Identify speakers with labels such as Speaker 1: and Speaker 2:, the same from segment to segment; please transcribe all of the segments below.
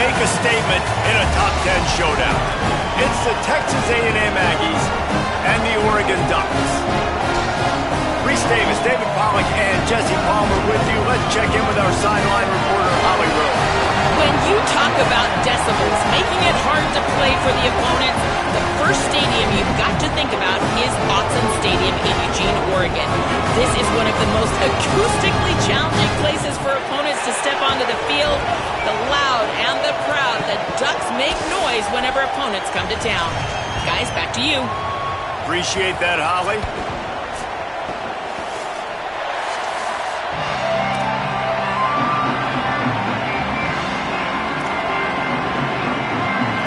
Speaker 1: make a statement in a top 10 showdown. It's the Texas A&M Aggies and the Oregon Ducks. Reese Davis, David Pollack, and Jesse Palmer with you. Let's check in with our sideline reporter, Holly Rowe.
Speaker 2: When you talk about decibels, making it hard to play for the opponents, the first stadium you've got to think about is Autzen Stadium in Eugene, Oregon. This is one of the most acoustically challenging places for opponents to step onto the field. The loud and the proud, the Ducks make noise whenever opponents come to town. Guys, back to you.
Speaker 1: Appreciate that, Holly.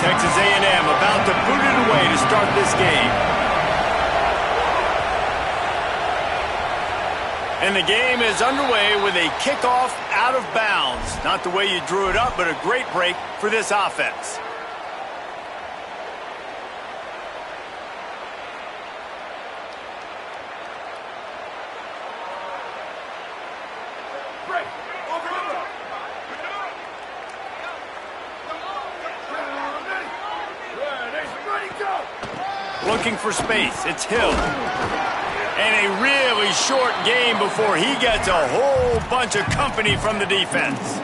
Speaker 1: Texas A&M about to boot it away to start this game. And the game is underway with a kickoff out of bounds. Not the way you drew it up, but a great break for this offense. Looking for space, it's Hill. And a really short game before he gets a whole bunch of company from the defense.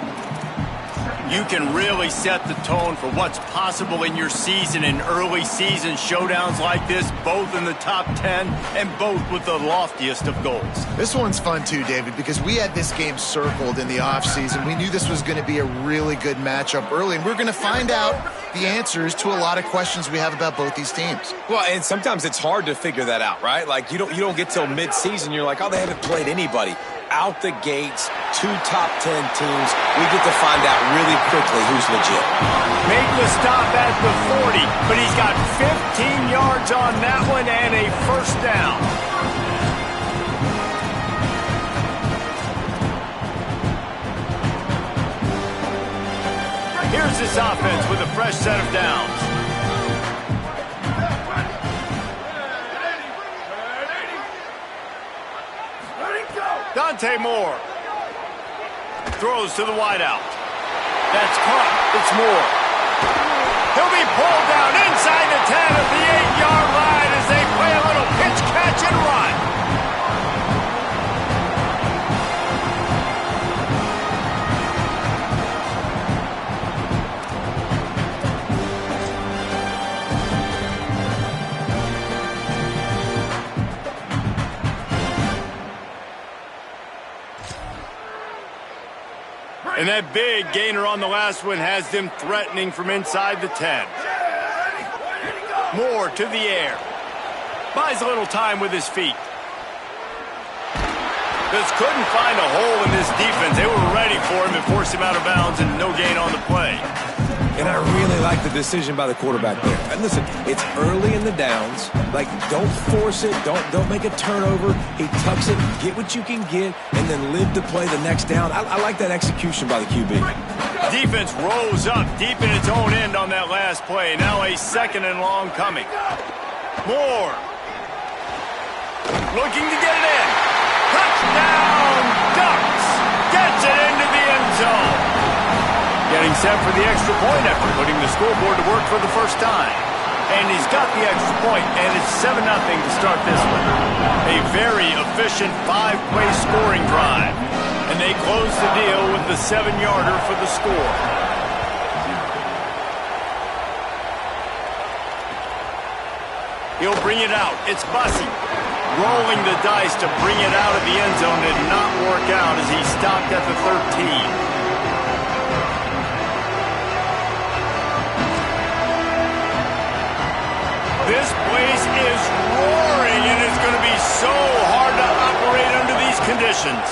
Speaker 1: You can really set the tone for what's possible in your season in early season showdowns like this, both in the top 10 and both with the loftiest of goals.
Speaker 3: This one's fun too, David, because we had this game circled in the offseason. We knew this was going to be a really good matchup early, and we're going to find out the answers to a lot of questions we have about both these teams.
Speaker 4: Well, and sometimes it's hard to figure that out, right? Like you don't get till mid-season, you're like, oh, they haven't played anybody. Out the gates, 2 top 10 teams. We get to find out really quickly who's legit.
Speaker 1: Make the stop at the 40, but he's got 15 yards on that one and a first down. Here's this offense with a fresh set of downs. Dante Moore throws to the wideout. That's caught. It's Moore. He'll be pulled down inside the 10 at the 8-yard line as they play a little pitch, catch, and run. And that big gainer on the last one has them threatening from inside the 10. Moore to the air. Buys a little time with his feet. Just couldn't find a hole in this defense. They were ready for him and forced him out of bounds, and no gain on the play.
Speaker 4: And I really like the decision by the quarterback there. And listen, it's early in the downs. Like, don't force it. Don't make a turnover. He tucks it, get what you can get, and then live to play the next down. I like that execution by the QB.
Speaker 1: Defense rose up deep in its own end on that last play. Now a second and long coming. Moore. Looking to get it in. Touchdown, Ducks. Gets it into the end zone. Getting set for the extra point effort, putting the scoreboard to work for the first time. And he's got the extra point, and it's 7-0 to start this one. A very efficient 5-play scoring drive. And they close the deal with the 7-yarder for the score. He'll bring it out. It's Bussey. Rolling the dice to bring it out of the end zone. Did not work out as he stopped at the 13. This place is roaring, and it's going to be so hard to operate under these conditions.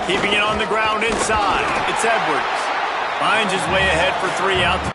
Speaker 1: Keeping it on the ground inside. It's Edwards. Finds his way ahead for 3 out.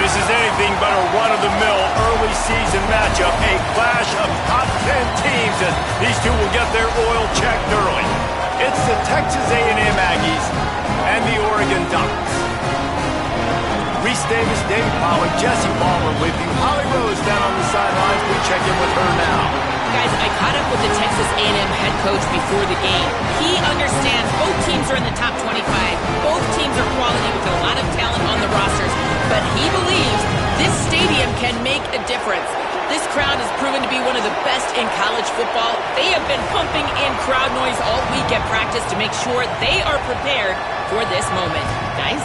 Speaker 1: This is anything but a run-of-the-mill early season matchup, a clash of top 10 teams as these two will get their oil checked early. It's the Texas A&M Aggies and the Oregon Ducks. Reese Davis, David Pollack, Jesse Palmer with you. Holly Rose down on the sidelines. We check in with her now.
Speaker 2: Guys, I caught up with the Texas A&M head coach before the game. He understands both teams are in the top 25. Both teams are quality with a lot of talent on the rosters. But he believes this stadium can make a difference. This crowd has proven to be one of the best in college football. They have been pumping in crowd noise all week at practice to make sure they are prepared for this moment. Guys?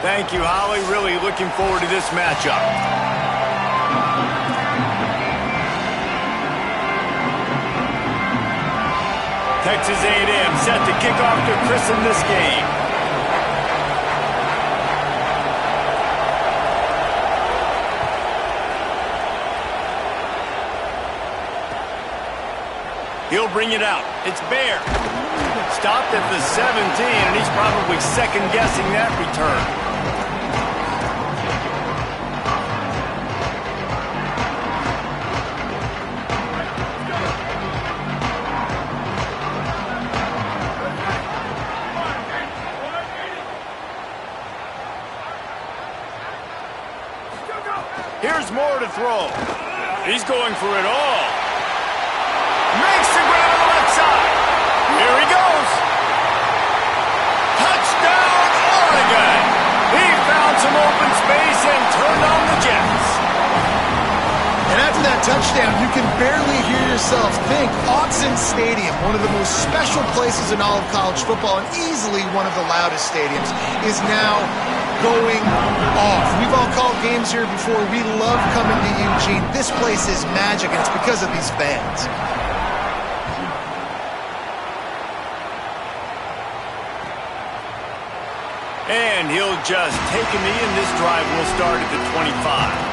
Speaker 1: Thank you, Holly. Really looking forward to this matchup. Texas A&M set to kick off to christen this game. He'll bring it out. It's Bear. Stopped at the 17, and he's probably second-guessing that return. Here's more to throw. He's going for it all. Makes the grab on the left side. Here he goes. Touchdown, Oregon. He found some open space and turned on the Jets.
Speaker 3: And after that touchdown, you can barely hear yourself think. Autzen Stadium, one of the most special places in all of college football and easily one of the loudest stadiums, is now going off. We've all called games here before. We love coming to Eugene. This place is magic, and it's because of these fans.
Speaker 1: And he'll just take a knee, and this drive will start at the 25.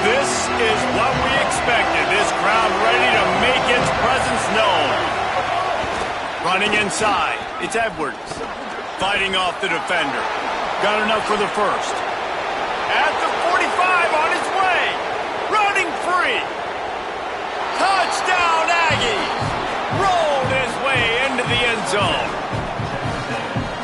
Speaker 1: This is what we expected. This crowd ready to make its presence known. Running inside, it's Edwards. Fighting off the defender. Got enough for the first. At the 45 on his way. Running free. Touchdown Aggies. Rolled his way into the end zone.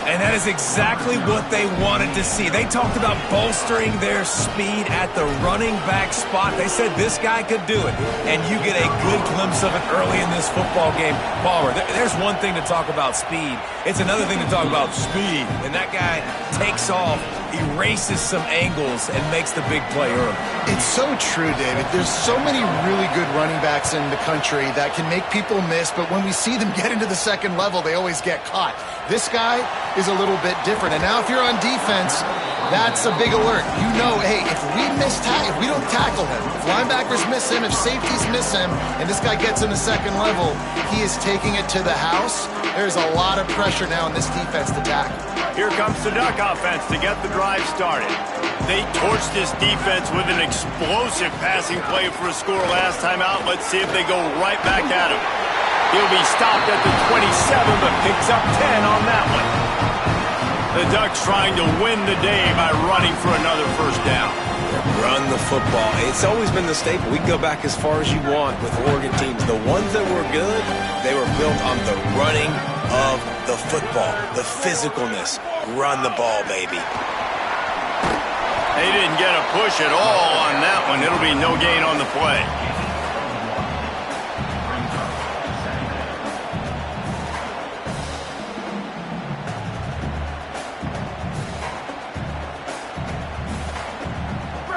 Speaker 4: And that is exactly what they wanted to see. They talked about bolstering their speed at the running back spot. They said this guy could do it. And you get a good glimpse of it early in this football game. Palmer, there's one thing to talk about speed. It's another thing to talk about speed. And that guy takes off, erases some angles, and makes the big play early.
Speaker 3: It's so true, David. There's so many really good running backs in the country that can make people miss, but when we see them get into the second level, they always get caught. This guy is a little bit different. And now if you're on defense, that's a big alert. You know, hey, if we don't tackle him, if linebackers miss him, if safeties miss him, and this guy gets in the second level, he is taking it to the house. There's a lot of pressure now in this defense to tackle.
Speaker 1: Here comes the Duck offense to get the drive started. They torched this defense with an explosive passing play for a score last time out. Let's see if they go right back at him. He'll be stopped at the 27, but picks up 10 on that one. The Ducks trying to win the day by running for another first down.
Speaker 4: Run the football. It's always been the staple. We can go back as far as you want with Oregon teams. The ones that were good, they were built on the running of the football, the physicalness. Run the ball, baby.
Speaker 1: They didn't get a push at all on that one. It'll be no gain on the play.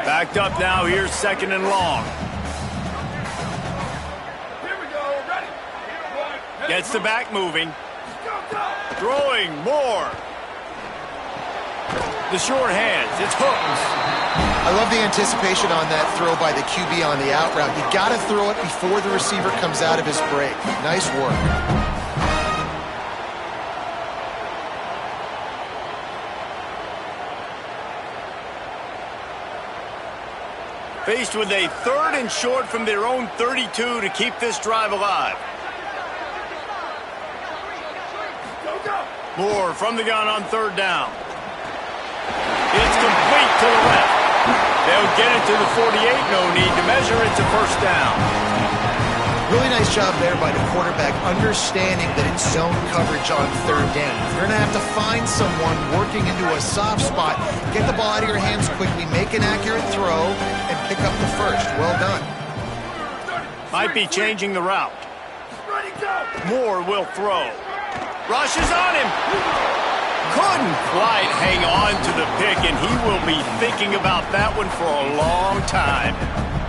Speaker 1: Backed up now, here's second and long. Gets the back moving. Throwing more. The short hands, it's Hooks.
Speaker 3: I love the anticipation on that throw by the QB on the out route. You got to throw it before the receiver comes out of his break. Nice work.
Speaker 1: Faced with a 3rd and short from their own 32 to keep this drive alive. Moore from the gun on 3rd down. It's complete to the left. They'll get it to the 48. No need to measure. It's a 1st down.
Speaker 3: Really nice job there by the quarterback, understanding that it's zone coverage on 3rd down. If you're going to have to find someone working into a soft spot, get the ball out of your hands quickly, make an accurate throw, and pick up the 1st. Well done.
Speaker 1: Might be changing the route. Moore will throw. Rush is on him. Couldn't quite hang on to the pick, and he will be thinking about that one for a long time.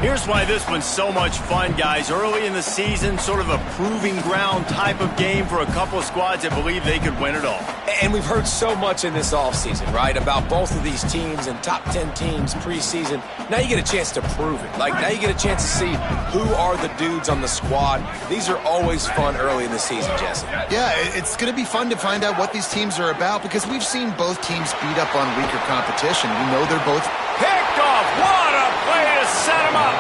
Speaker 1: Here's why this one's so much fun, guys. Early in the season, sort of a proving ground type of game for a couple of squads that believe they could win it all.
Speaker 4: And we've heard so much in this offseason, right, about both of these teams and top 10 teams preseason. Now you get a chance to prove it. Like, now you get a chance to see who are the dudes on the squad. These are always fun early in the season, Jesse.
Speaker 3: Yeah, it's going to be fun to find out what these teams are about because we've seen both teams beat up on weaker competition. We know they're both
Speaker 1: picked off. What a play to set him up.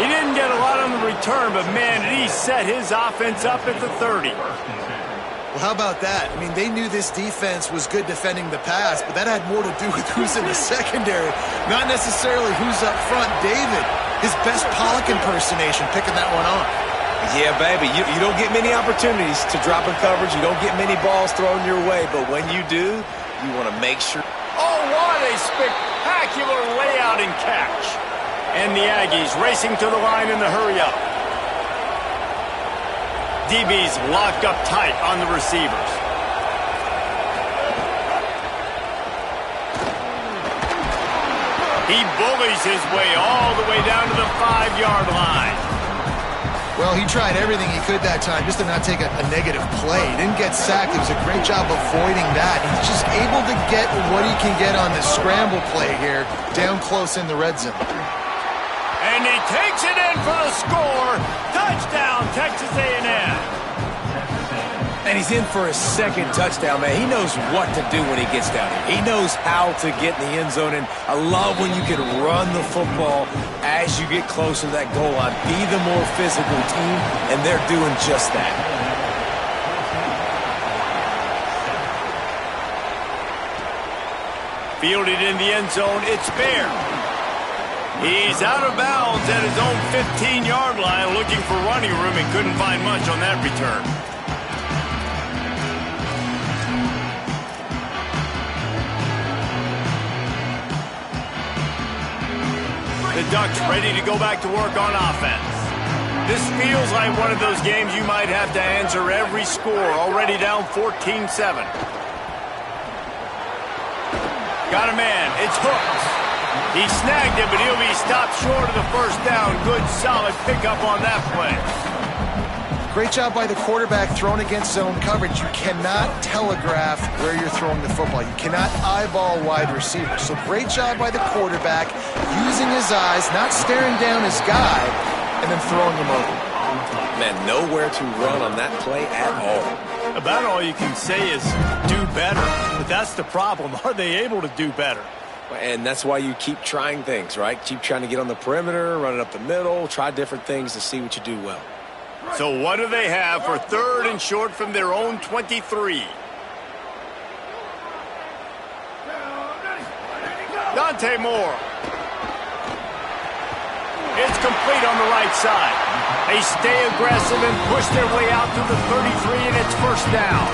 Speaker 1: He didn't get a lot on the return, but, man, did he set his offense up at the 30.
Speaker 3: Well, how about that? I mean, they knew this defense was good defending the pass, but that had more to do with who's in the secondary, not necessarily who's up front. David, his best Pollock impersonation, picking that one off.
Speaker 4: Yeah, baby, you don't get many opportunities to drop in coverage. You don't get many balls thrown your way, but when you do, you want to make sure.
Speaker 1: Oh, what a spectacular layout and catch. And the Aggies racing to the line in the hurry-up. DB's locked up tight on the receivers. He bullies his way all the way down to the 5-yard line.
Speaker 3: Well, he tried everything he could that time just to not take a negative play. He didn't get sacked. It was a great job avoiding that. He's just able to get what he can get on the scramble play here, down close in the red zone.
Speaker 1: And he takes it in for the score. Touchdown, Texas A&M.
Speaker 4: And he's in for his 2nd touchdown, man. He knows what to do when he gets down here. He knows how to get in the end zone. And I love when you can run the football as you get closer to that goal line. Be the more physical team, and they're doing just that.
Speaker 1: Fielded in the end zone, it's fair. He's out of bounds at his own 15-yard line, looking for running room and couldn't find much on that return. The Ducks ready to go back to work on offense. This feels like one of those games you might have to answer every score, already down 14-7. Got a man, it's Hooks. He snagged it, but he'll be stopped short of the 1st down. Good, solid pickup on that play.
Speaker 3: Great job by the quarterback thrown against zone coverage. You cannot telegraph where you're throwing the football. You cannot eyeball wide receivers. So great job by the quarterback using his eyes, not staring down his guy, and then throwing him over.
Speaker 4: Man, nowhere to run on that play at all.
Speaker 1: About all you can say is do better. But that's the problem. Are they able to do better?
Speaker 4: And that's why you keep trying things, right? Keep trying to get on the perimeter, run it up the middle, try different things to see what you do well.
Speaker 1: So what do they have for 3rd and short from their own 23? Dante Moore. It's complete on the right side. They stay aggressive and push their way out to the 33, and it's 1st down.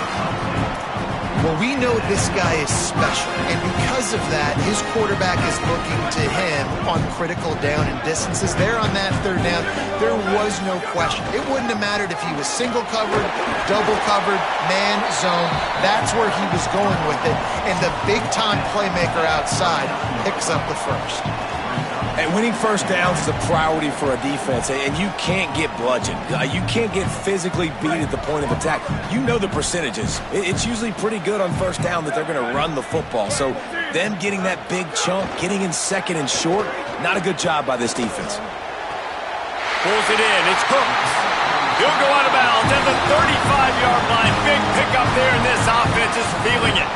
Speaker 3: Well, we know this guy is special, and because of that, his quarterback is looking to him on critical down and distances. There on that 3rd down, there was no question. It wouldn't have mattered if he was single covered, double covered, man, zone. That's where he was going with it, and the big-time playmaker outside picks up the 1st.
Speaker 4: And winning 1st downs is a priority for a defense, and you can't get bludgeoned. You can't get physically beat at the point of attack. You know the percentages. It's usually pretty good on 1st down that they're going to run the football. So them getting that big chunk, getting in 2nd and short, not a good job by this defense.
Speaker 1: Pulls it in. It's Hooks. He'll go out of bounds at the 35-yard line. Big pickup there, and this offense is feeling it.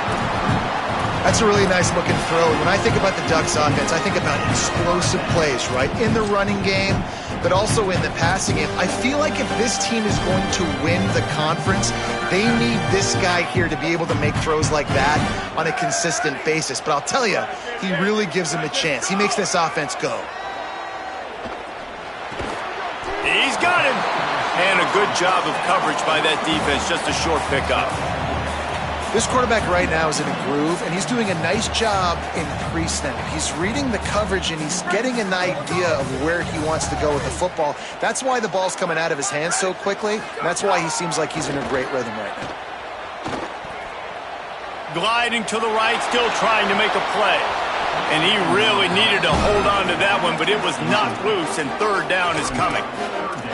Speaker 3: That's a really nice looking throw. When I think about the Ducks offense, I think about explosive plays, right? In the running game, but also in the passing game. I feel like if this team is going to win the conference, they need this guy here to be able to make throws like that on a consistent basis. But I'll tell you, he really gives them a chance. He makes this offense go.
Speaker 1: He's got him. And a good job of coverage by that defense. Just a short pickup.
Speaker 3: This quarterback right now is in a groove, and he's doing a nice job in pre-snap. He's reading the coverage, and he's getting an idea of where he wants to go with the football. That's why the ball's coming out of his hands so quickly, and that's why he seems like he's in a great rhythm right now.
Speaker 1: Gliding to the right, still trying to make a play. And he really needed to hold on to that one, but it was knocked loose, and third down is coming.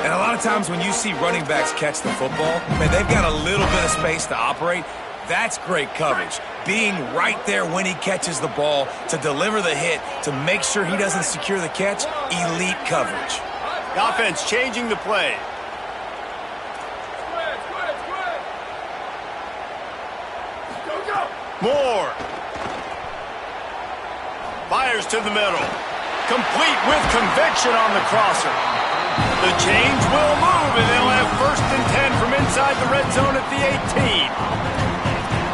Speaker 4: And a lot of times when you see running backs catch the football, man, they've got a little bit of space to operate. That's great coverage. Being right there when he catches the ball to deliver the hit, to make sure he doesn't secure the catch, elite coverage.
Speaker 1: The offense changing the play. Moore. Fires to the middle. Complete with conviction on the crosser. The change will move, and they'll have 1st and 10 from inside the red zone at the 18.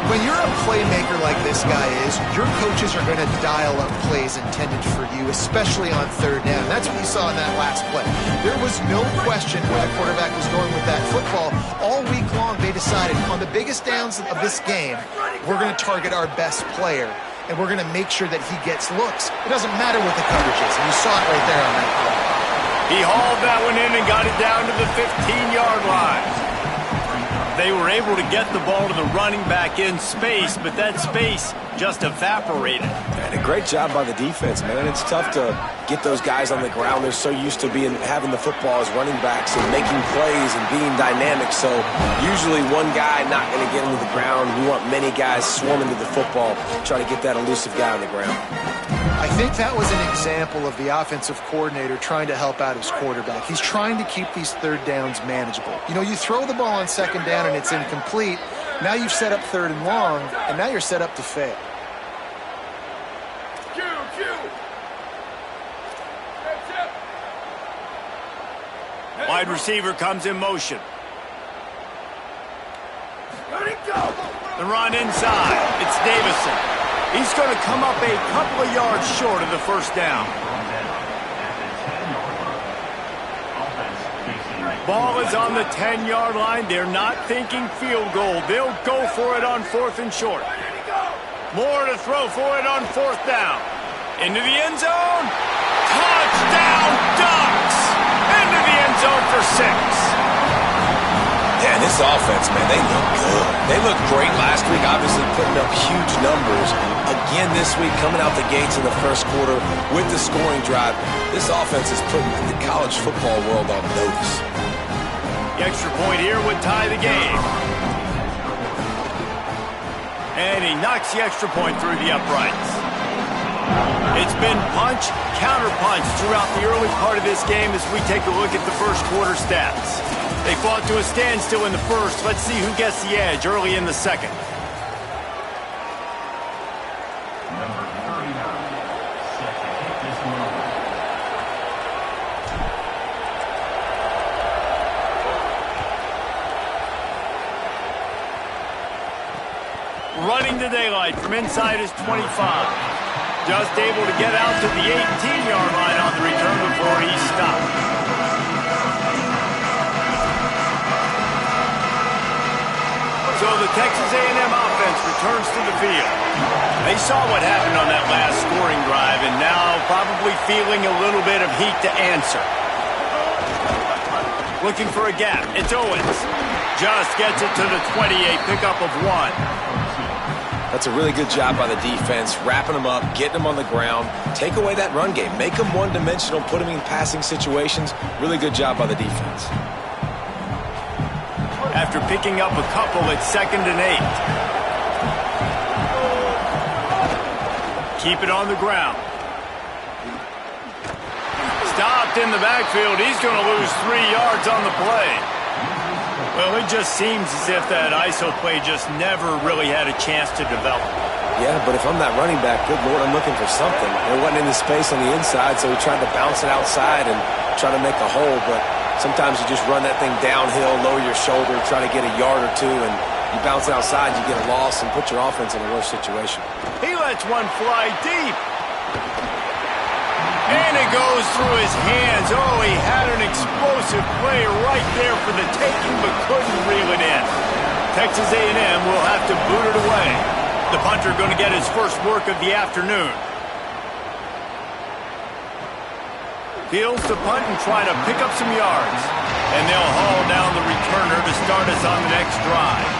Speaker 3: When you're a playmaker like this guy is, your coaches are going to dial up plays intended for you, especially on third down. That's what you saw in that last play. There was no question where the quarterback was going with that football. All week long, they decided on the biggest downs of this game, we're going to target our best player, and we're going to make sure that he gets looks. It doesn't matter what the coverage is, and you saw it right there on that play.
Speaker 1: He hauled that one in and got it down to the 15-yard line. They were able to get the ball to the running back in space, but that space just evaporated.
Speaker 4: And a great job by the defense, man. It's tough to get those guys on the ground. They're so used to having the football as running backs and making plays and being dynamic. So usually one guy not going to get into the ground. We want many guys swarming to the football, try to get that elusive guy on the ground.
Speaker 3: I think that was an example of the offensive coordinator trying to help out his quarterback. He's trying to keep these third downs manageable. You know, you throw the ball on second down and it's incomplete. Now you've set up third and long, and now you're set up to fail.
Speaker 1: Wide receiver comes in motion. The run inside. It's Davison. He's going to come up a couple of yards short of the first down. Ball is on the 10-yard line. They're not thinking field goal. They'll go for it on 4th and short. More to throw for it on 4th down. Into the end zone. Touchdown, Ducks! Into the end zone for 6.
Speaker 4: Yeah, this offense, man, they look good. They looked great last week, obviously putting up huge numbers. Again this week, coming out the gates in the first quarter with the scoring drive. This offense is putting the college football world on notice.
Speaker 1: The extra point here would tie the game. And he knocks the extra point through the uprights. It's been punch, counter-punch throughout the early part of this game as we take a look at the first quarter stats. They fought to a standstill in the first. Let's see who gets the edge early in the second. Running the daylight from inside his 25. Just able to get out to the 18-yard line on the return before he stopped. So the Texas A&M offense returns to the field. They saw what happened on that last scoring drive and now probably feeling a little bit of heat to answer. Looking for a gap. It's Owens. Just gets it to the 28, pickup of 1.
Speaker 4: That's a really good job by the defense, wrapping them up, getting them on the ground, take away that run game, make them one-dimensional, put them in passing situations. Really good job by the defense.
Speaker 1: After picking up a couple, it's 2nd and 8. Keep it on the ground. Stopped in the backfield. He's going to lose 3 yards on the play. Well, it just seems as if that ISO play just never really had a chance to develop.
Speaker 4: Yeah, but if I'm that running back, good Lord, I'm looking for something. There wasn't any space on the inside, so he tried to bounce it outside and try to make a hole, but sometimes you just run that thing downhill, lower your shoulder, try to get a yard or two, and you bounce it outside, you get a loss and put your offense in a worse situation.
Speaker 1: He lets one fly deep. And it goes through his hands. Oh, he had an explosive play right there for the taking, but couldn't reel it in. Texas A&M will have to boot it away. The punter going to get his first work of the afternoon. Fields to punt and try to pick up some yards. And they'll haul down the returner to start us on the next drive.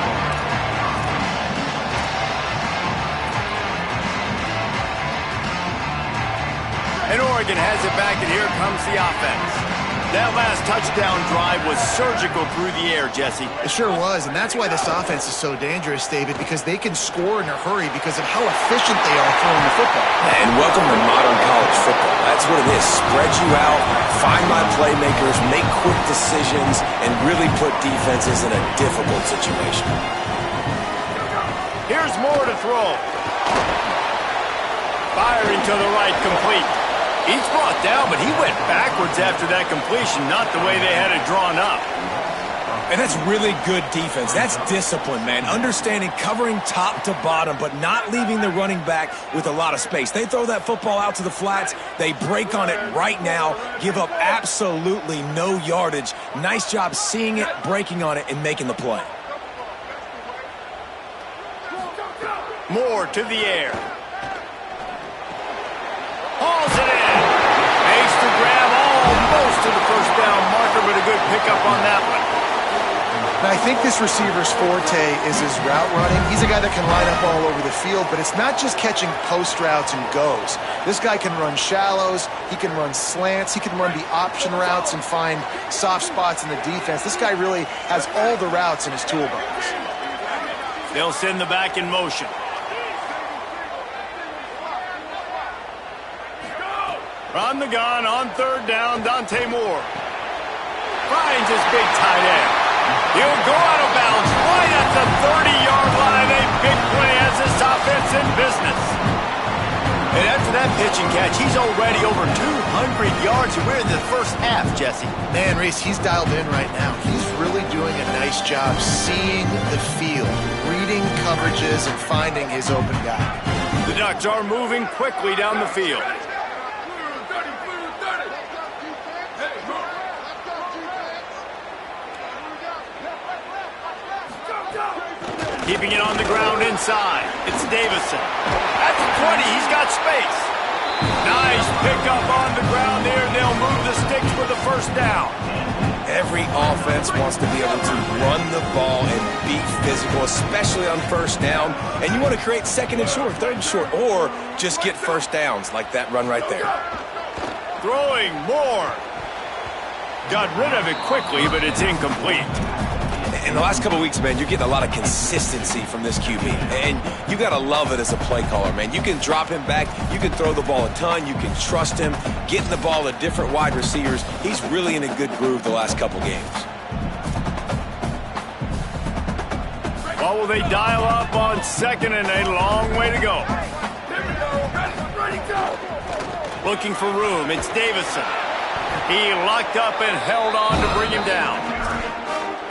Speaker 1: And Oregon has it back, and here comes the offense. That last touchdown drive was surgical through the air, Jesse.
Speaker 3: It sure was, and that's why this offense is so dangerous, David, because they can score in a hurry because of how efficient they are throwing the football.
Speaker 4: And welcome to modern college football. That's what it is. Spread you out, find my playmakers, make quick decisions, and really put defenses in a difficult situation.
Speaker 1: Here's Moore to throw. Firing to the right, complete. He's brought down, but he went backwards after that completion, not the way they had it drawn up.
Speaker 4: And that's really good defense. That's discipline, man. Understanding covering top to bottom, but not leaving the running back with a lot of space. They throw that football out to the flats. They break on it right now, give up absolutely no yardage. Nice job seeing it, breaking on it, and making the play.
Speaker 1: Moore to the air. Hauls it in. Makes the grab almost to the first down marker, but a good pickup on that one.
Speaker 3: And I think this receiver's forte is his route running. He's a guy that can line up all over the field, but it's not just catching post routes and goes. This guy can run shallows, he can run slants, he can run the option routes and find soft spots in the defense. This guy really has all the routes in his toolbox.
Speaker 1: They'll send the back in motion. On the gun, on third down, Dante Moore. Finds his big tight end. He'll go out of bounds right at the 30-yard line. A big play as this offense in business. And after that pitch and catch, he's already over 200 yards. We're in the first half, Jesse.
Speaker 3: Man, Reese, he's dialed in right now. He's really doing a nice job seeing the field, reading coverages, and finding his open guy.
Speaker 1: The Ducks are moving quickly down the field. Keeping it on the ground inside. It's Davison. At the 20, he's got space. Nice pickup on the ground there. They'll move the sticks for the first down.
Speaker 4: Every offense wants to be able to run the ball and be physical, especially on first down. And you want to create second and short, third and short, or just get first downs like that run right there.
Speaker 1: Throwing more. Got rid of it quickly, but it's incomplete.
Speaker 4: In the last couple of weeks, man, you're getting a lot of consistency from this QB. And you got to love it as a play caller, man. You can drop him back. You can throw the ball a ton. You can trust him. Getting the ball to different wide receivers. He's really in a good groove the last couple games.
Speaker 1: Well, will they dial up on second and a long way to go? Looking for room. It's Davison. He locked up and held on to bring him down.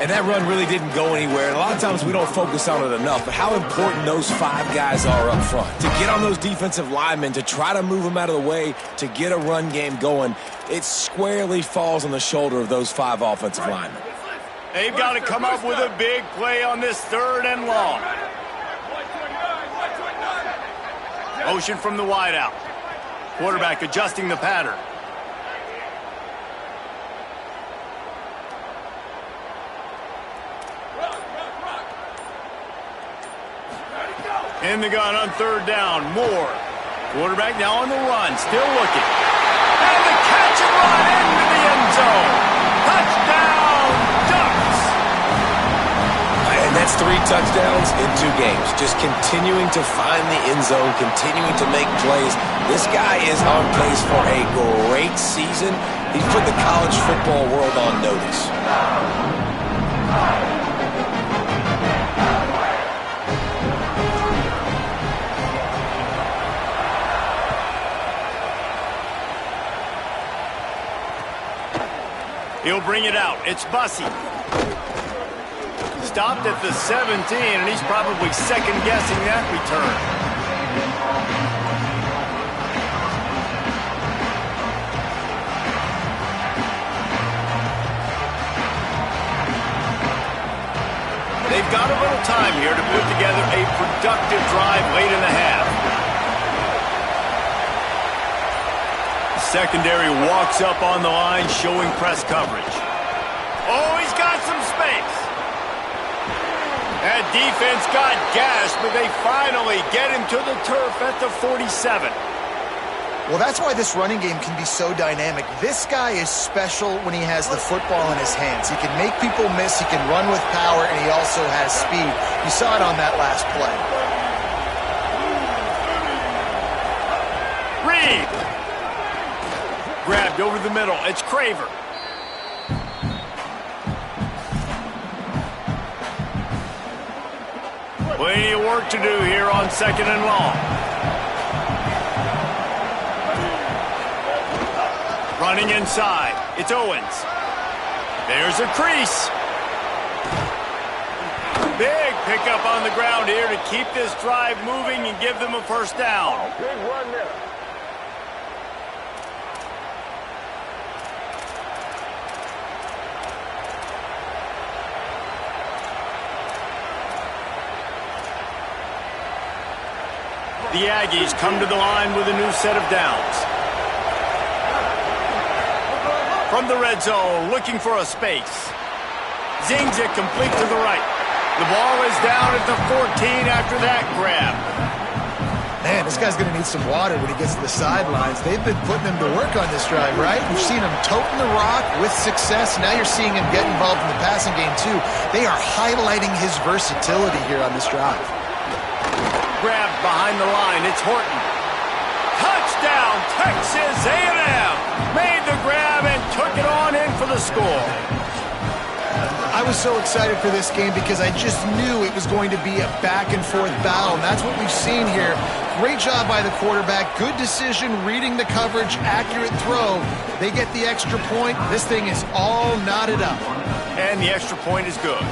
Speaker 4: And that run really didn't go anywhere. And a lot of times we don't focus on it enough, but how important those five guys are up front. To get on those defensive linemen, to try to move them out of the way, to get a run game going, it squarely falls on the shoulder of those five offensive linemen.
Speaker 1: They've got to come up with a big play on this third and long. Motion from the wideout. Quarterback adjusting the pattern. In the gun on third down, Moore. Quarterback now on the run, still looking. And the catch and run into the end zone. Touchdown, Ducks!
Speaker 4: And that's 3 touchdowns in 2 games. Just continuing to find the end zone, continuing to make plays. This guy is on pace for a great season. He's put the college football world on notice.
Speaker 1: He'll bring it out. It's Bussey. Stopped at the 17, and he's probably second-guessing that return. They've got a little time here to put together a productive drive late in the half. Secondary walks up on the line, showing press coverage. Oh, he's got some space. That defense got gashed, but they finally get him to the turf at the 47.
Speaker 3: Well, that's why this running game can be so dynamic. This guy is special when he has the football in his hands. He can make people miss, he can run with power, and he also has speed. You saw it on that last play.
Speaker 1: Reed. Grabbed over the middle. It's Craver. Plenty of work to do here on 2nd and long. Running inside. It's Owens. There's a crease. Big pickup on the ground here to keep this drive moving and give them a first down.
Speaker 5: Big run there.
Speaker 1: The Aggies come to the line with a new set of downs. From the red zone, looking for a space. Zings it complete to the right. The ball is down at the 14 after that grab.
Speaker 3: Man, this guy's going to need some water when he gets to the sidelines. They've been putting him to work on this drive, right? We've seen him toting the rock with success. Now you're seeing him get involved in the passing game, too. They are highlighting his versatility here on this drive.
Speaker 1: Grabbed behind the line. It's Horton. Touchdown, Texas A&M. Made the grab and took it on in for the score.
Speaker 3: I was so excited for this game because I just knew it was going to be a back-and-forth battle, and that's what we've seen here. Great job by the quarterback. Good decision, reading the coverage, accurate throw. They get the extra point. This thing is all knotted up.
Speaker 1: And the extra point is good.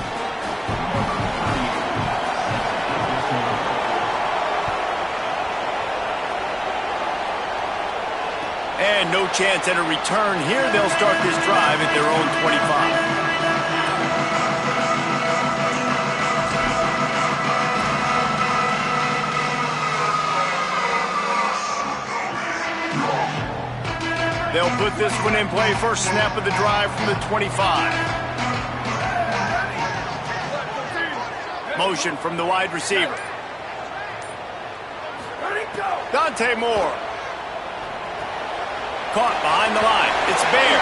Speaker 1: And no chance at a return here. They'll start this drive at their own 25. They'll put this one in play. First snap of the drive from the 25. Motion from the wide receiver. Dante Moore. Caught behind the line. It's Bear.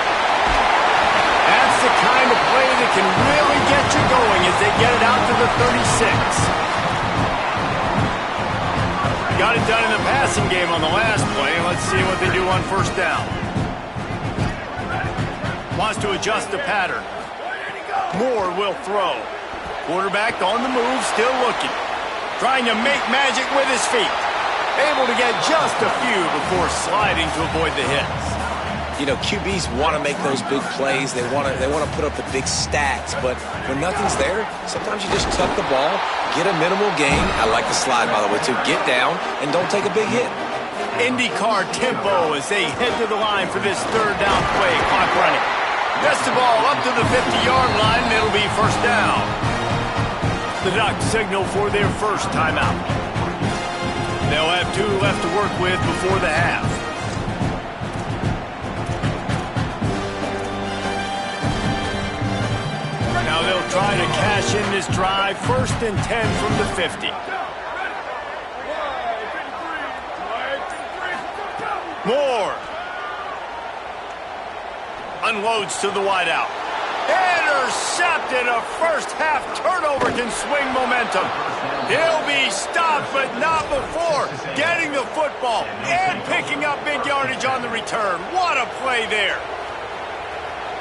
Speaker 1: That's the kind of play that can really get you going as they get it out to the 36. Got it done in the passing game on the last play. Let's see what they do on first down. Wants to adjust the pattern. Moore will throw. Quarterback on the move, still looking. Trying to make magic with his feet. Able to get just a few before sliding to avoid the hits.
Speaker 4: You know, QBs want to make those big plays. They want to put up the big stats. But when nothing's there, sometimes you just tuck the ball, get a minimal gain. I like the slide, by the way, too. Get down and don't take a big hit.
Speaker 1: IndyCar tempo as they head to the line for this third down play. Clock running. Gets the ball up to the 50-yard line, and it'll be first down. The Ducks signal for their first timeout. They'll have 2 left to work with before the half. Now they'll try to cash in this drive. First and 10 from the 50. Moore. Unloads to the wideout. Intercepted. A first-half turnover can swing momentum. He'll be stopped, but not before getting the football and picking up big yardage on the return. What a play there.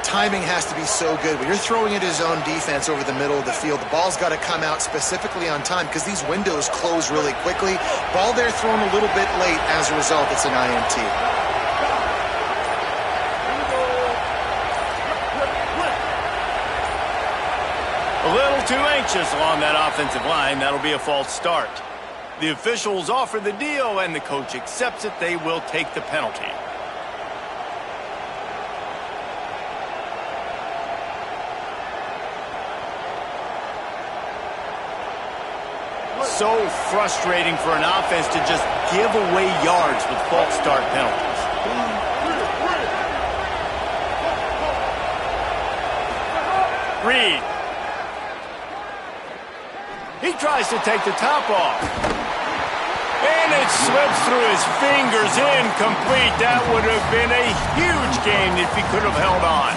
Speaker 3: timing has to be so good. When you're throwing at his own defense over the middle of the field, the ball's got to come out specifically on time because these windows close really quickly. Ball there thrown a little bit late. As a result, it's an INT.
Speaker 1: A little too anxious along that offensive line. That'll be a false start. The officials offer the deal, and the coach accepts it. They will take the penalty. So frustrating for an offense to just give away yards with false start penalties. Reed. He tries to take the top off. And it slips through his fingers, incomplete. That would have been a huge game if he could have held on.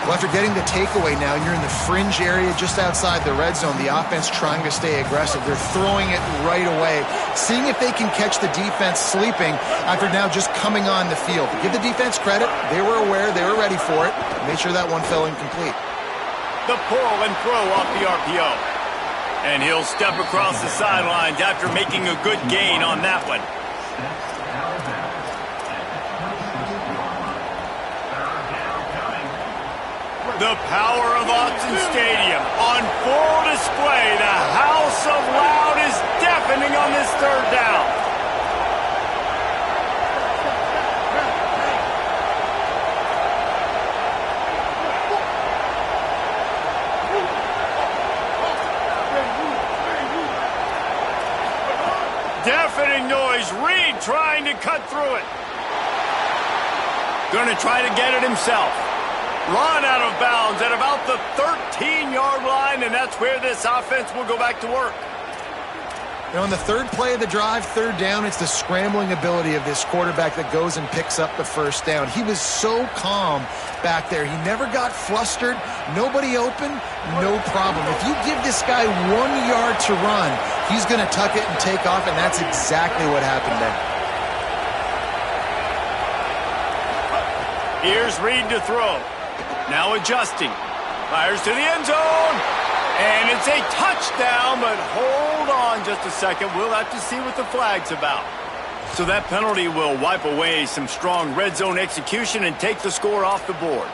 Speaker 3: Well, after getting the takeaway now, you're in the fringe area just outside the red zone. The offense trying to stay aggressive. They're throwing it right away, seeing if they can catch the defense sleeping after now just coming on the field. Give the defense credit. They were aware. They were ready for it. Made sure that one fell incomplete.
Speaker 1: The pull and throw off the RPO. And he'll step across the sidelines after making a good gain on that one. The power of Autzen Stadium on full display. The house of loud is deafening on this third down. Deafening noise. Reed trying to cut through it. Going to try to get it himself. Run out of bounds at about the 13-yard line, and that's where this offense will go back to work.
Speaker 3: Now, on the third play of the drive, third down, it's the scrambling ability of this quarterback that goes and picks up the first down. He was so calm back there. He never got flustered. Nobody open, no problem. If you give this guy 1 yard to run, he's going to tuck it and take off, and that's exactly what happened there.
Speaker 1: Here's Reed to throw. Now adjusting. Fires to the end zone. And it's a touchdown, but hold on just a second. We'll have to see what the flag's about. So that penalty will wipe away some strong red zone execution and take the score off the board.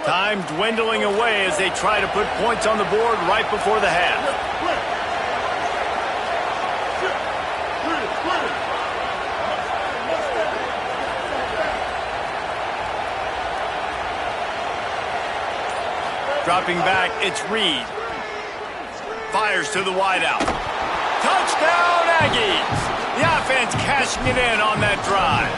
Speaker 1: Time dwindling away as they try to put points on the board right before the half. Dropping back, it's Reed. Fires to the wideout. Touchdown, Aggies! The offense cashing it in on that drive.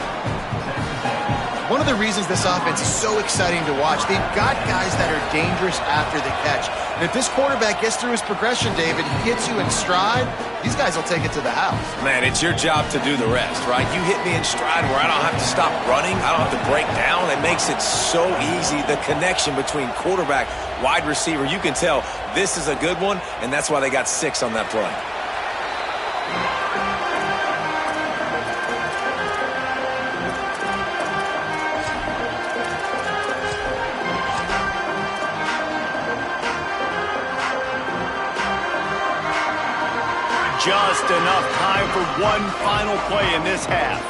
Speaker 3: One of the reasons this offense is so exciting to watch, they've got guys that are dangerous after the catch. And if this quarterback gets through his progression, David, he hits you in stride, these guys will take it to the house.
Speaker 4: Man, it's your job to do the rest, right? You hit me in stride where I don't have to stop running. I don't have to break down. It makes it so easy. The connection between quarterback, wide receiver, you can tell this is a good one, and that's why they got 6 on that play.
Speaker 1: Just enough time for one final play in this half.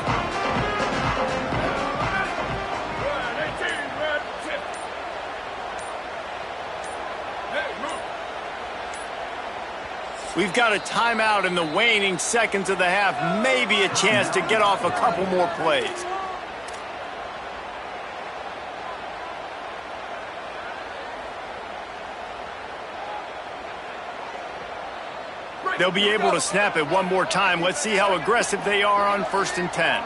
Speaker 1: We've got a timeout in the waning seconds of the half. Maybe a chance to get off a couple more plays. They'll be able to snap it one more time. Let's see how aggressive they are on 1st and 10.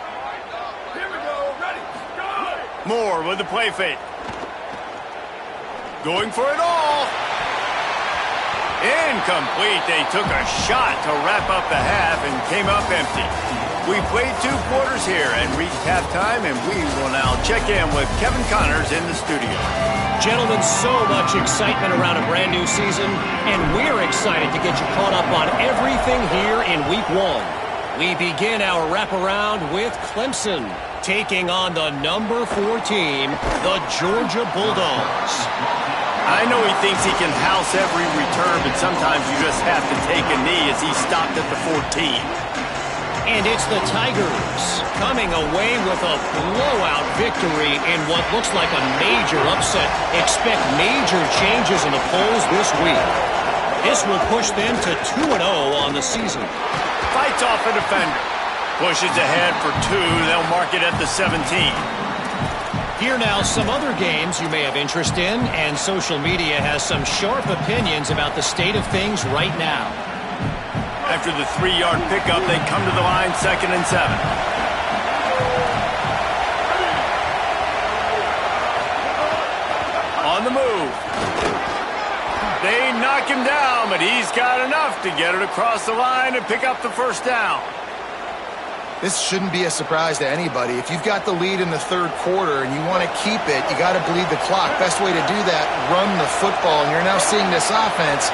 Speaker 5: Here we go. Ready. Go.
Speaker 1: Moore with the play fake. Going for it all. Incomplete. They took a shot to wrap up the half and came up empty. We played 2 quarters here and reached halftime, and we will now check in with Kevin Connors in the studio.
Speaker 6: Gentlemen, so much excitement around a brand new season, and we're excited to get you caught up on everything here in Week 1. We begin our wraparound with Clemson taking on the number 4 team, the Georgia Bulldogs.
Speaker 1: I know he thinks he can house every return, but sometimes you just have to take a knee as he stopped at the 14.
Speaker 6: And it's the Tigers coming away with a blowout victory in what looks like a major upset. Expect major changes in the polls this week. This will push them to 2-0 on the season.
Speaker 1: Fights off a defender. Pushes ahead for 2. They'll mark it at the 17.
Speaker 6: Here now, some other games you may have interest in, and social media has some sharp opinions about the state of things right now.
Speaker 1: After the 3-yard pickup, they come to the line, 2nd and 7. On the move. They knock him down, but he's got enough to get it across the line and pick up the first down.
Speaker 3: This shouldn't be a surprise to anybody. If you've got the lead in the 3rd quarter and you want to keep it, you got to bleed the clock. Best way to do that, run the football. And you're now seeing this offense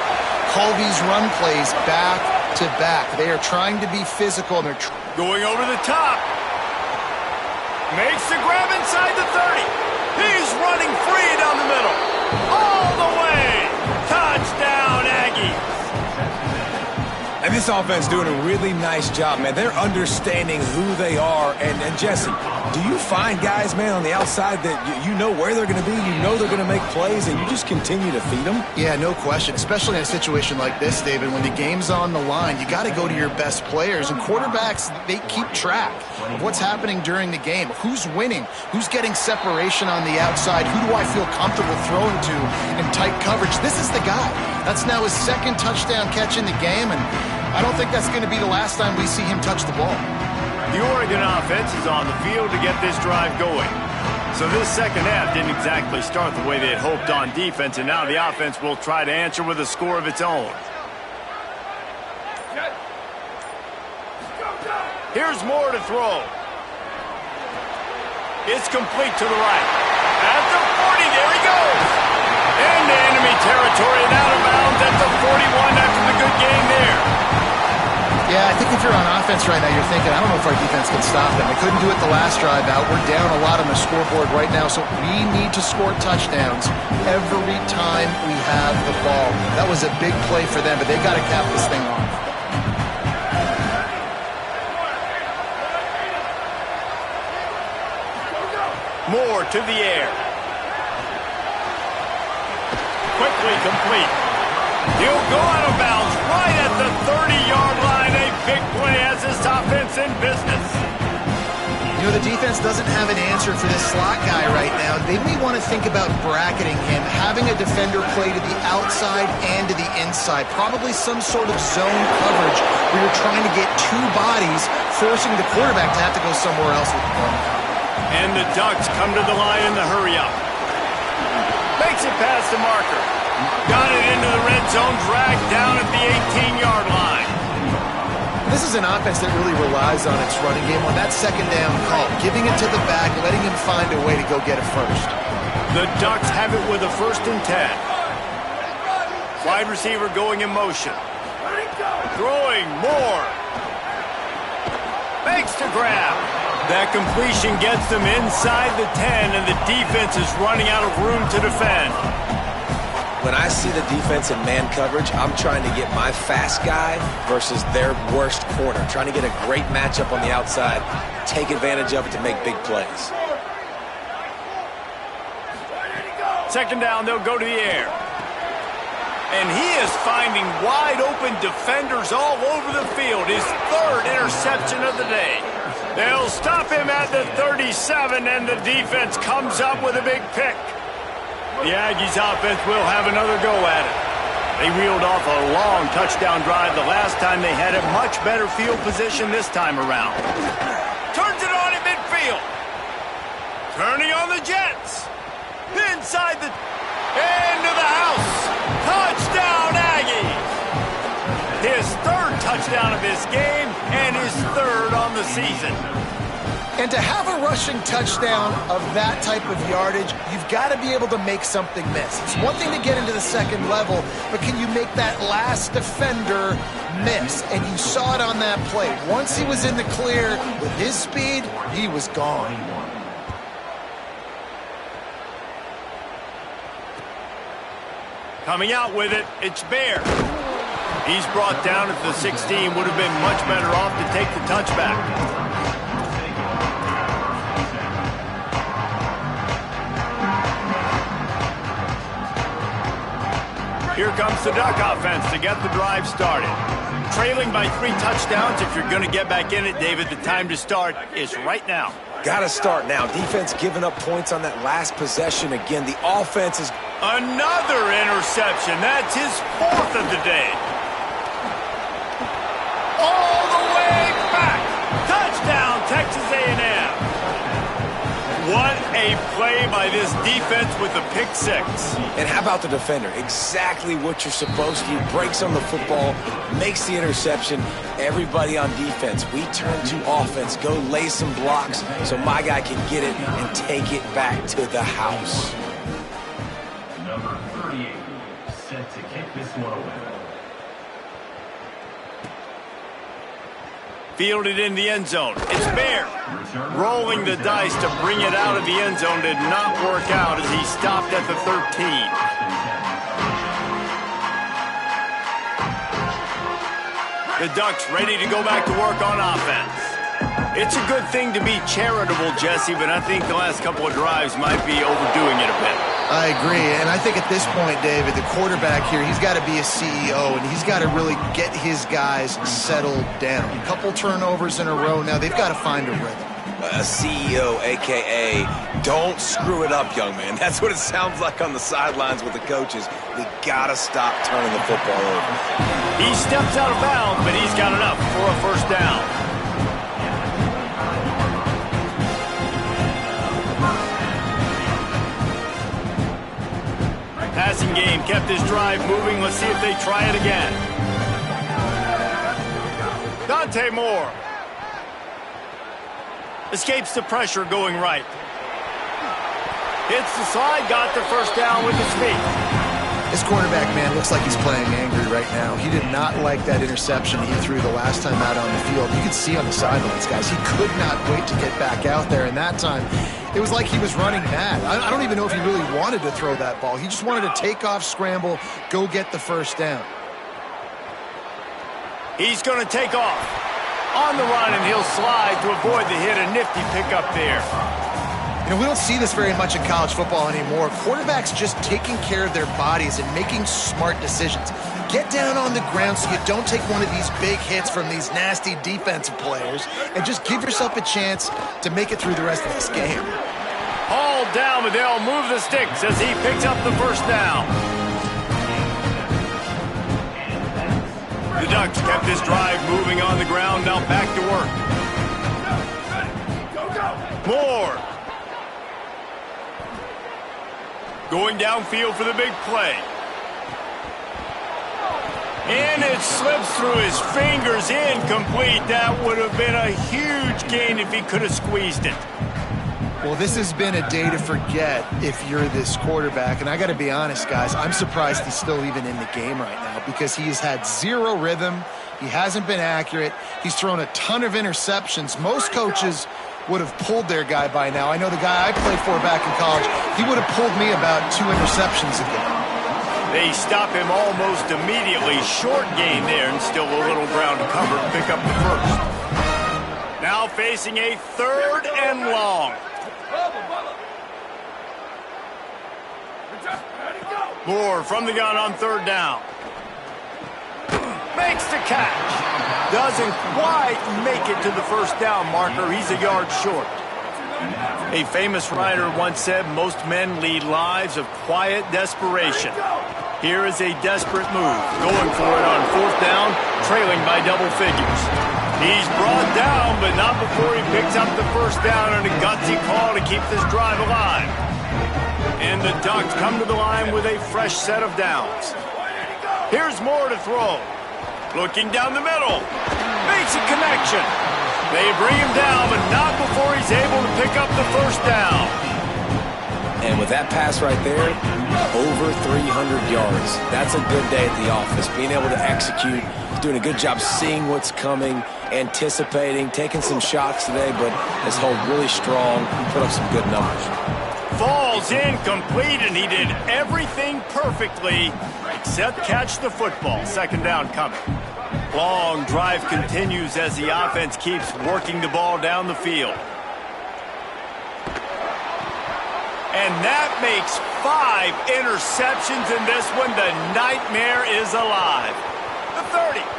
Speaker 3: call these run plays back to back. They are trying to be physical. And they're
Speaker 1: going over the top. Makes the grab inside the 30. He's running free down the middle. All the way. Touchdown, Aggies.
Speaker 4: And this offense doing a really nice job, man. They're understanding who they are. And Jesse, do you find guys, man, on the outside that you know where they're going to be, you know they're going to make plays, and you just continue to feed them?
Speaker 3: Yeah, no question, especially in a situation like this, David. When the game's on the line, you got to go to your best players. And quarterbacks, they keep track of what's happening during the game. Who's winning? Who's getting separation on the outside? Who do I feel comfortable throwing to in tight coverage? This is the guy. That's now his 2nd touchdown catch in the game, and I don't think that's going to be the last time we see him touch the ball.
Speaker 1: The Oregon offense is on the field to get this drive going. So this second half didn't exactly start the way they had hoped on defense, and now the offense will try to answer with a score of its own. Here's more to throw. It's complete to the right. At the 40, there he goes. Into enemy territory and out of bounds at the 41 after the good game there.
Speaker 3: Yeah, I think if you're on offense right now, you're thinking, I don't know if our defense can stop them. They couldn't do it the last drive out. We're down a lot on the scoreboard right now, so we need to score touchdowns every time we have the ball. That was a big play for them, but they got to cap this thing off.
Speaker 1: More to the air. Quickly complete. He'll go out of bounds right at the 30-yard line. A big play as this offense in business.
Speaker 3: You know, the defense doesn't have an answer for this slot guy right now. They may want to think about bracketing him, having a defender play to the outside and to the inside. Probably some sort of zone coverage where you're trying to get 2 bodies, forcing the quarterback to have to go somewhere else with the ball.
Speaker 1: And the Ducks come to the line in the hurry-up. Makes it past the marker. Got it into the red zone, dragged down at the 18-yard line.
Speaker 3: This is an offense that really relies on its running game on that 2nd down call, giving it to the back, letting him find a way to go get it first.
Speaker 1: The Ducks have it with a 1st and 10. Wide receiver going in motion. Throwing more. Makes the grab. That completion gets them inside the 10, and the defense is running out of room to defend.
Speaker 4: When I see the defense in man coverage, I'm trying to get my fast guy versus their worst corner. Trying to get a great matchup on the outside, take advantage of it to make big plays.
Speaker 1: 2nd down, they'll go to the air. And he is finding wide open defenders all over the field. His 3rd interception of the day. They'll stop him at the 37, and the defense comes up with a big pick. The Aggies offense will have another go at it. They reeled off a long touchdown drive the last time. They had a much better field position this time around. Turns it on in midfield. Turning on the Jets. Inside the... Into the house. Touchdown, Aggies. His 3rd touchdown of this game and his 3rd on the season.
Speaker 3: And to have a rushing touchdown of that type of yardage, you've got to be able to make something miss. It's one thing to get into the second level, but can you make that last defender miss? And you saw it on that play. Once he was in the clear with his speed, he was gone.
Speaker 1: Coming out with it, it's Bear. He's brought down at the 16. Would have been much better off to take the touchback. Here comes the Duck offense to get the drive started. Trailing by 3 touchdowns. If you're going to get back in it, David, the time to start is right now.
Speaker 4: Got to start now. Defense giving up points on that last possession again. The offense is...
Speaker 1: Another interception. That's his 4th of the day. All the way back. Touchdown, Texas A&M. What a play by this defense with the pick 6.
Speaker 4: And how about the defender? Exactly what you're supposed to do. Breaks on the football, makes the interception. Everybody on defense, we turn to offense. Go lay some blocks so my guy can get it and take it back to the house.
Speaker 5: Number 38, set to kick this one away.
Speaker 1: Fielded in the end zone. It's Bear. Rolling the dice to bring it out of the end zone did not work out as he stopped at the 13. The Ducks ready to go back to work on offense. It's a good thing to be charitable, Jesse, but I think the last couple of drives might be overdoing it a bit.
Speaker 3: I agree, and I think at this point, David, the quarterback here, he's got to be a CEO, and he's got to really get his guys settled down. A couple turnovers in a row now. They've got to find a rhythm.
Speaker 4: A CEO, a.k.a. don't screw it up, young man. That's what it sounds like on the sidelines with the coaches. We got to stop turning the football over.
Speaker 1: He steps out of bounds, but he's got enough for a first down. Passing game kept this drive moving. Let's see if they try it again. Dante Moore escapes the pressure going right. Hits the slide, got the first down with his feet.
Speaker 3: This quarterback, man, looks like he's playing angry right now. He did not like that interception he threw the last time out on the field. You could see on the sidelines, guys, he could not wait to get back out there. And that time, it was like he was running mad. I don't even know if he really wanted to throw that ball. He just wanted to take off, scramble, go get the first down.
Speaker 1: He's going to take off on the run, and he'll slide to avoid the hit. A nifty pickup there.
Speaker 3: You know, we don't see this very much in college football anymore. Quarterbacks just taking care of their bodies and making smart decisions. Get down on the ground so you don't take one of these big hits from these nasty defensive players and just give yourself a chance to make it through the rest of this game.
Speaker 1: Hauled down, but they'll move the sticks as he picks up the first down. The Ducks kept this drive moving on the ground, now back to work. Moore. Going downfield for the big play. And it slips through his fingers, incomplete. That would have been a huge gain if he could have squeezed it.
Speaker 3: Well, this has been a day to forget if you're this quarterback. And I got to be honest, guys, I'm surprised he's still even in the game right now because he has had zero rhythm. He hasn't been accurate. He's thrown a ton of interceptions. Most coaches would have pulled their guy by now. I know the guy I played for back in college, he would have pulled me about 2 interceptions ago.
Speaker 1: They stop him almost immediately. Short gain there and still a little ground to cover to pick up the first. Now facing a 3rd and long. Moore from the gun on 3rd down. Makes the catch. Doesn't quite make it to the first down marker. He's a yard short. A famous writer once said, most men lead lives of quiet desperation. Here is a desperate move. Going for it on 4th down, trailing by double figures. He's brought down, but not before he picks up the first down and a gutsy call to keep this drive alive. And the Ducks come to the line with a fresh set of downs. Here's Moore to throw. Looking down the middle. Makes a connection. They bring him down, but not before he's able to pick up the first down.
Speaker 4: And with that pass right there, over 300 yards. That's a good day at the office. Being able to execute, doing a good job seeing what's coming, anticipating, taking some shots today, but has held really strong, put up some good numbers.
Speaker 1: Falls incomplete, and he did everything perfectly except catch the football. Second down coming. Long drive continues as the offense keeps working the ball down the field. And that makes 5 interceptions in this one. The nightmare is alive. The 30.